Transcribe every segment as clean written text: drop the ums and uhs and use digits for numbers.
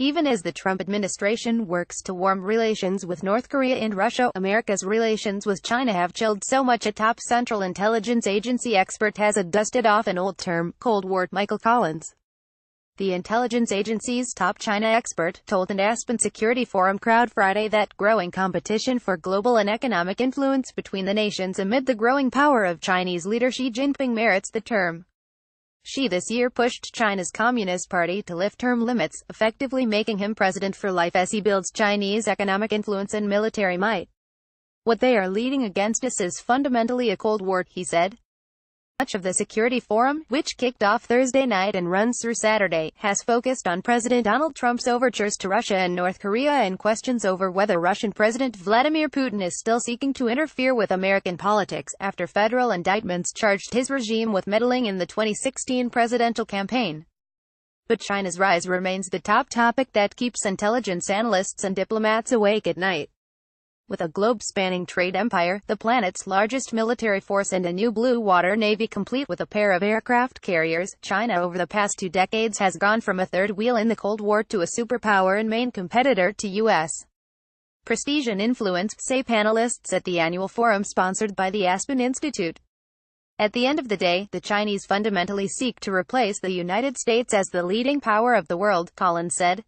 Even as the Trump administration works to warm relations with North Korea and Russia, America's relations with China have chilled so much a top Central Intelligence Agency expert has dusted off an old term, Cold War. Michael Collins, the intelligence agency's top China expert, told an Aspen Security Forum crowd Friday that growing competition for global and economic influence between the nations amid the growing power of Chinese leader Xi Jinping merits the term. Xi this year pushed China's Communist Party to lift term limits, effectively making him president for life as he builds Chinese economic influence and military might. What they are leading against us is fundamentally a Cold War, he said. Much of the Security Forum, which kicked off Thursday night and runs through Saturday, has focused on President Donald Trump's overtures to Russia and North Korea and questions over whether Russian President Vladimir Putin is still seeking to interfere with American politics, after federal indictments charged his regime with meddling in the 2016 presidential campaign. But China's rise remains the top topic that keeps intelligence analysts and diplomats awake at night. With a globe-spanning trade empire, the planet's largest military force and a new blue water navy complete with a pair of aircraft carriers, China over the past 2 decades has gone from a third wheel in the Cold War to a superpower and main competitor to U.S. prestige and influence, say panelists at the annual forum sponsored by the Aspen Institute. At the end of the day, the Chinese fundamentally seek to replace the United States as the leading power of the world, Collins said.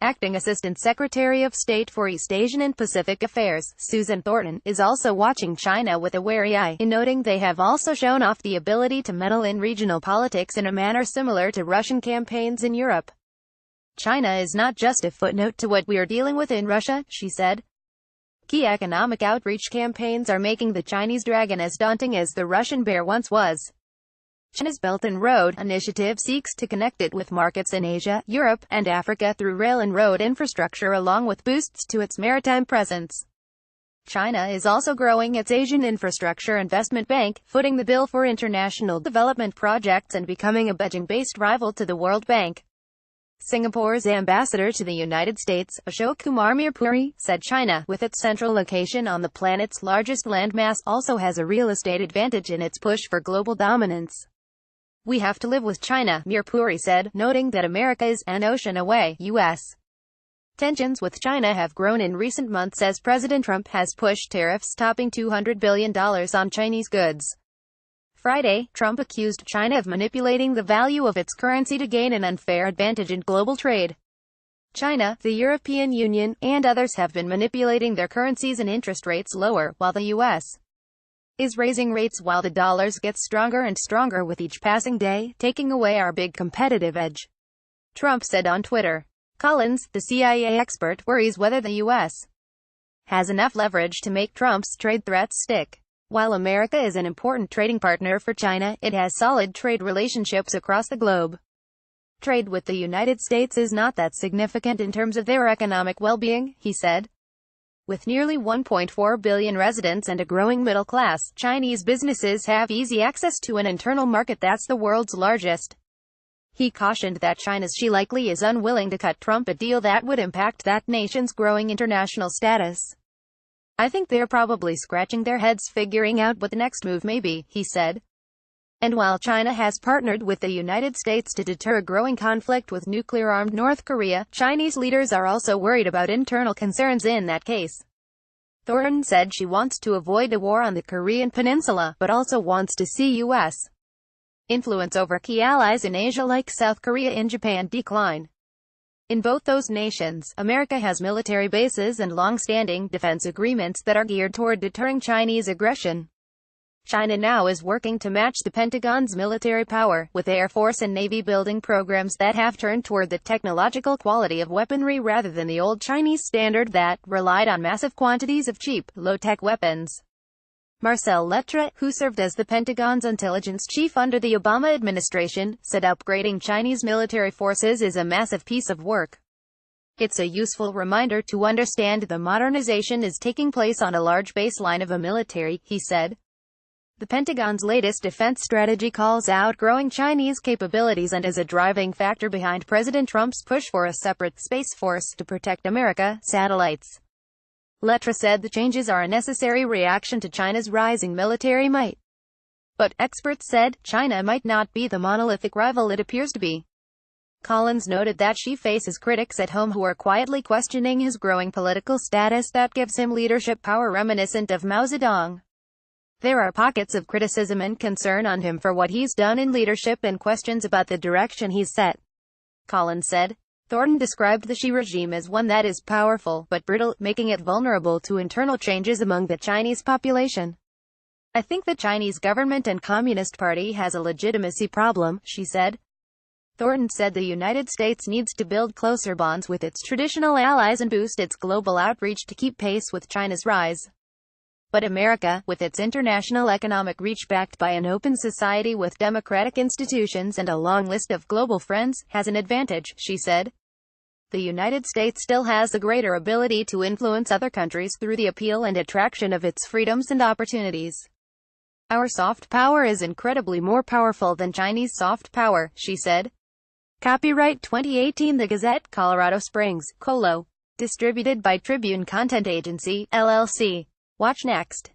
Acting Assistant Secretary of State for East Asian and Pacific Affairs, Susan Thornton, is also watching China with a wary eye, in noting they have also shown off the ability to meddle in regional politics in a manner similar to Russian campaigns in Europe. China is not just a footnote to what we're dealing with in Russia, she said. Key economic outreach campaigns are making the Chinese dragon as daunting as the Russian bear once was. China's Belt and Road Initiative seeks to connect it with markets in Asia, Europe, and Africa through rail and road infrastructure along with boosts to its maritime presence. China is also growing its Asian Infrastructure Investment Bank, footing the bill for international development projects and becoming a Beijing-based rival to the World Bank. Singapore's ambassador to the United States, Ashok Kumar Mirpuri, said China, with its central location on the planet's largest landmass, also has a real estate advantage in its push for global dominance. We have to live with China, Mirpuri said, noting that America is an ocean away. U.S. tensions with China have grown in recent months as President Trump has pushed tariffs topping $200 billion on Chinese goods. Friday, Trump accused China of manipulating the value of its currency to gain an unfair advantage in global trade. China, the European Union, and others have been manipulating their currencies and interest rates lower, while the U.S. is raising rates while the dollars get stronger and stronger with each passing day, taking away our big competitive edge, Trump said on Twitter. Collins, the CIA expert, worries whether the U.S. has enough leverage to make Trump's trade threats stick. While America is an important trading partner for China, it has solid trade relationships across the globe. Trade with the United States is not that significant in terms of their economic well-being, he said. With nearly 1.4 billion residents and a growing middle class, Chinese businesses have easy access to an internal market that's the world's largest. He cautioned that China's Xi likely is unwilling to cut Trump a deal that would impact that nation's growing international status. I think they're probably scratching their heads figuring out what the next move may be, he said. And while China has partnered with the United States to deter a growing conflict with nuclear-armed North Korea, Chinese leaders are also worried about internal concerns in that case. Thornton said she wants to avoid a war on the Korean Peninsula, but also wants to see U.S. influence over key allies in Asia like South Korea and Japan decline. In both those nations, America has military bases and long-standing defense agreements that are geared toward deterring Chinese aggression. China now is working to match the Pentagon's military power, with Air Force and Navy building programs that have turned toward the technological quality of weaponry rather than the old Chinese standard that relied on massive quantities of cheap, low-tech weapons. Marcel Lettre, who served as the Pentagon's intelligence chief under the Obama administration, said upgrading Chinese military forces is a massive piece of work. It's a useful reminder to understand the modernization is taking place on a large baseline of a military, he said. The Pentagon's latest defense strategy calls out growing Chinese capabilities and is a driving factor behind President Trump's push for a separate space force to protect America, satellites. Lettre said the changes are a necessary reaction to China's rising military might. But experts said China might not be the monolithic rival it appears to be. Collins noted that she faces critics at home who are quietly questioning his growing political status that gives him leadership power reminiscent of Mao Zedong. There are pockets of criticism and concern on him for what he's done in leadership and questions about the direction he's set, Collins said. Thornton described the Xi regime as one that is powerful, but brittle, making it vulnerable to internal changes among the Chinese population. I think the Chinese government and Communist Party has a legitimacy problem, she said. Thornton said the United States needs to build closer bonds with its traditional allies and boost its global outreach to keep pace with China's rise. But America, with its international economic reach backed by an open society with democratic institutions and a long list of global friends, has an advantage, she said. The United States still has the greater ability to influence other countries through the appeal and attraction of its freedoms and opportunities. Our soft power is incredibly more powerful than Chinese soft power, she said. Copyright 2018 The Gazette, Colorado Springs, Colo. Distributed by Tribune Content Agency, LLC. Watch next.